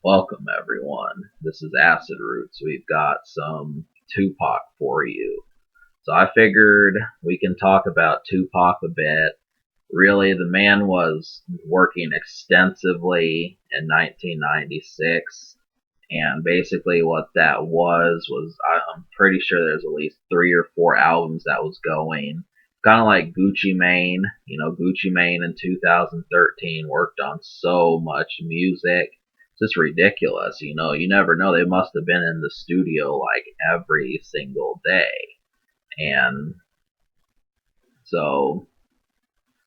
Welcome, everyone. This is Acid Roots. We've got some Tupac for you. So I figured we can talk about Tupac a bit. Really, the man was working extensively in 1996, and basically what that was I'm pretty sure there's at least 3 or 4 albums that was going. Kind of like Gucci Mane. Gucci Mane in 2013 worked on so much music. It's just ridiculous. You never know. They must have been in the studio like every single day. And so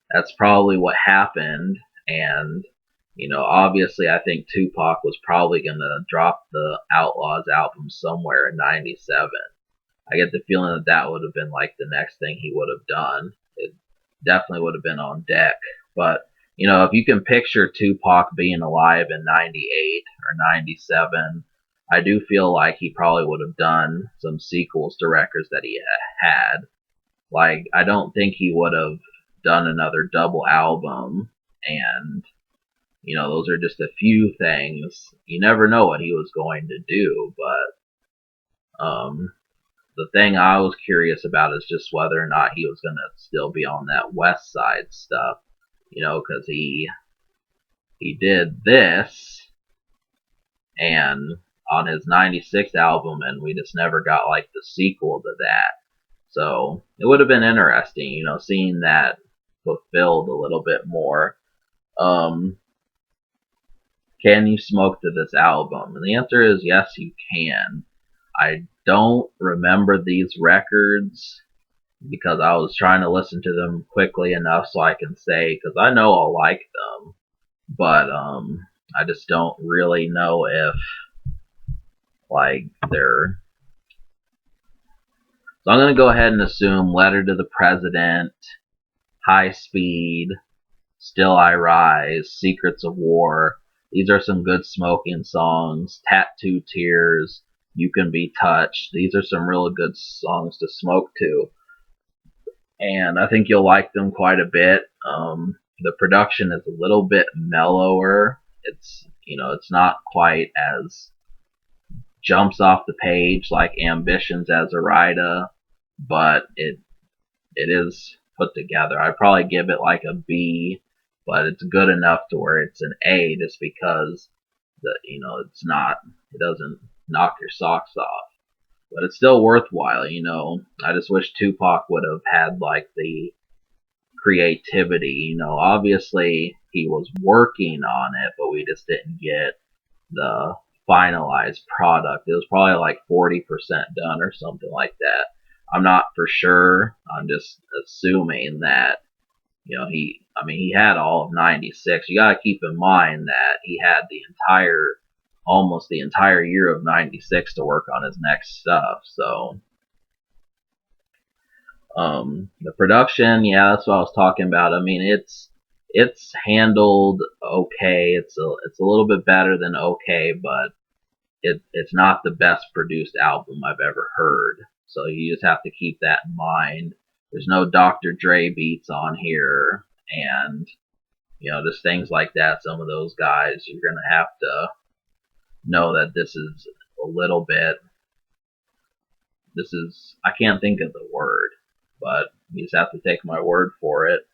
that's probably what happened. And obviously, I think Tupac was probably gonna drop the Outlawz album somewhere in '97. I get the feeling that that would have been like the next thing he would have done. It definitely would have been on deck. But if you can picture Tupac being alive in '98 or '97, I do feel like he probably would have done some sequels to records that he had. Like, I don't think he would have done another double album. And, those are just a few things. You never know what he was going to do. But the thing I was curious about is just whether or not he was going to still be on that West Side stuff. Because he did this and on his 96 album, and we just never got like the sequel to that. So it would have been interesting, seeing that fulfilled a little bit more. Um, can you smoke to this album? And the answer is yes, you can. I don't remember these records because I was trying to listen to them quickly enough so I can say, because I know I'll like them, but I just don't really know if like they're. So I'm gonna go ahead and assume "Letter to the President," "High Speed," "Still I Rise," "Secrets of War." These are some good smoking songs. "Tattoo Tears," "You Can Be Touched." These are some really good songs to smoke to, and I think you'll like them quite a bit. The production is a little bit mellower. It's not quite as jumps off the page like Ambitions as a Rida, but it is put together. I'd probably give it like a B, but it's good enough to where it's an A just because it doesn't knock your socks off. But it's still worthwhile. I just wish Tupac would have had like the creativity. Obviously he was working on it, but we just didn't get the finalized product. It was probably like 40% done or something like that. I'm not for sure. I'm just assuming that he had all of '96. You got to keep in mind that he had almost the entire year of '96 to work on his next stuff. So the production, yeah, that's what I was talking about. I mean, it's handled okay. It's a little bit better than okay, but it's not the best produced album I've ever heard. So you just have to keep that in mind. There's no Dr. Dre beats on here, and just things like that. Some of those guys, you're gonna have to know that this is a little bit. This is I can't think of the word, but you just have to take my word for it.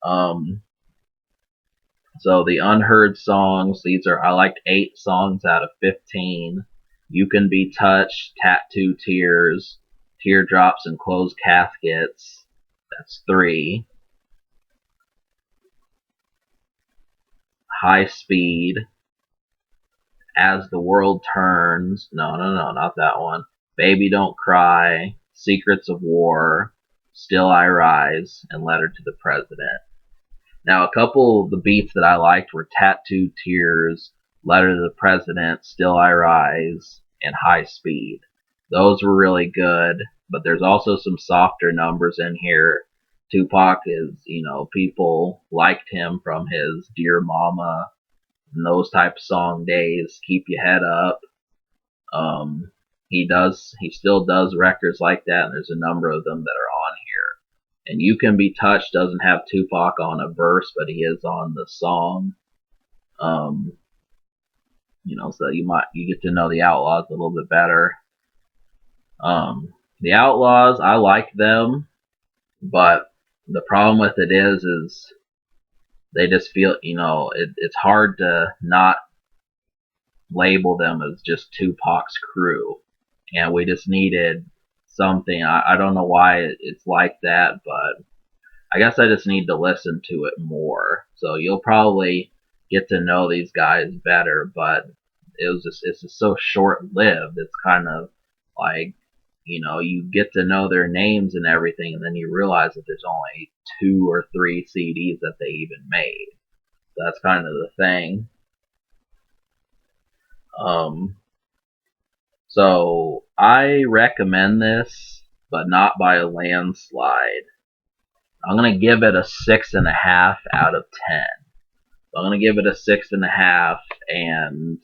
Um, so the unheard songs, I liked 8 songs out of 15. "You Can Be Touched," "Tattoo Tears," "Teardrops and Closed Caskets." That's 3. "High Speed," "As the World Turns." No, no, no, not that one. "Baby Don't Cry," "Secrets of War," "Still I Rise," and "Letter to the President." Now, a couple of the beats that I liked were "Tattoo Tears," "Letter to the President," "Still I Rise," and "High Speed." Those were really good, but there's also some softer numbers in here. Tupac people liked him from his "Dear Mama" and those type of song days. "Keep Your Head Up." He still does records like that, and there's a number of them that are on here. And "You Can Be Touched" doesn't have Tupac on a verse, but he is on the song. Um, So you get to know the Outlawz a little bit better. The Outlawz, I like them, but the problem with it is they just feel, it's hard to not label them as just Tupac's crew, and we just needed something. I don't know why it's like that, but I guess I just need to listen to it more. So you'll probably get to know these guys better, but it's just so short lived. It's kind of like, you get to know their names and everything, and then you realize that there's only 2 or 3 CDs that they even made. So that's kind of the thing. Um, so I recommend this, but not by a landslide. I'm gonna give it a 6.5 out of 10. So I'm gonna give it a 6.5, and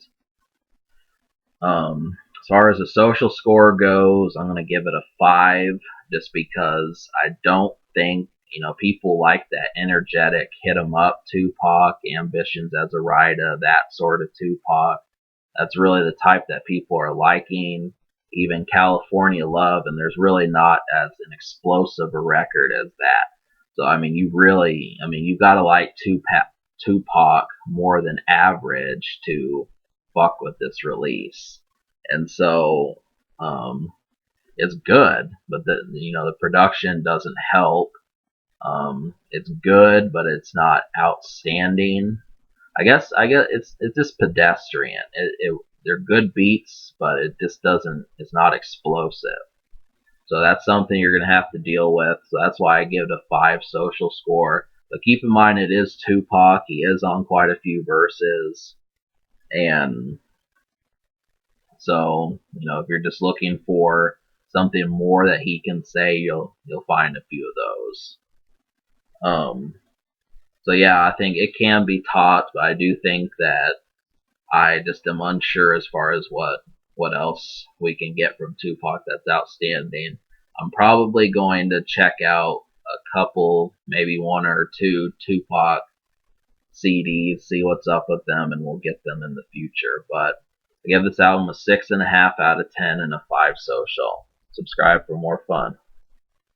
as far as the social score goes, I'm gonna give it a 5, just because I don't think people like that energetic, hit 'em up Tupac, ambitions as a writer, that sort of Tupac. That's really the type that people are liking. Even California Love, and there's really not as an explosive a record as that. So you gotta like Tupac more than average to fuck with this release. And so, it's good, but the production doesn't help. It's good, but it's not outstanding. I guess it's just pedestrian. They're good beats, but it just doesn't. It's not explosive. So that's something you're gonna have to deal with. So that's why I give it a 5 social score. But keep in mind, it is Tupac. He is on quite a few verses, and so if you're just looking for something more that he can say, you'll find a few of those. Um, so yeah, I think it can be taught, but I do think that I just am unsure as far as what else we can get from Tupac that's outstanding. I'm probably going to check out a couple, maybe 1 or 2 Tupac CDs, see what's up with them, and we'll get them in the future. But I give this album a 6.5 out of 10 and a 5 social. Subscribe for more fun.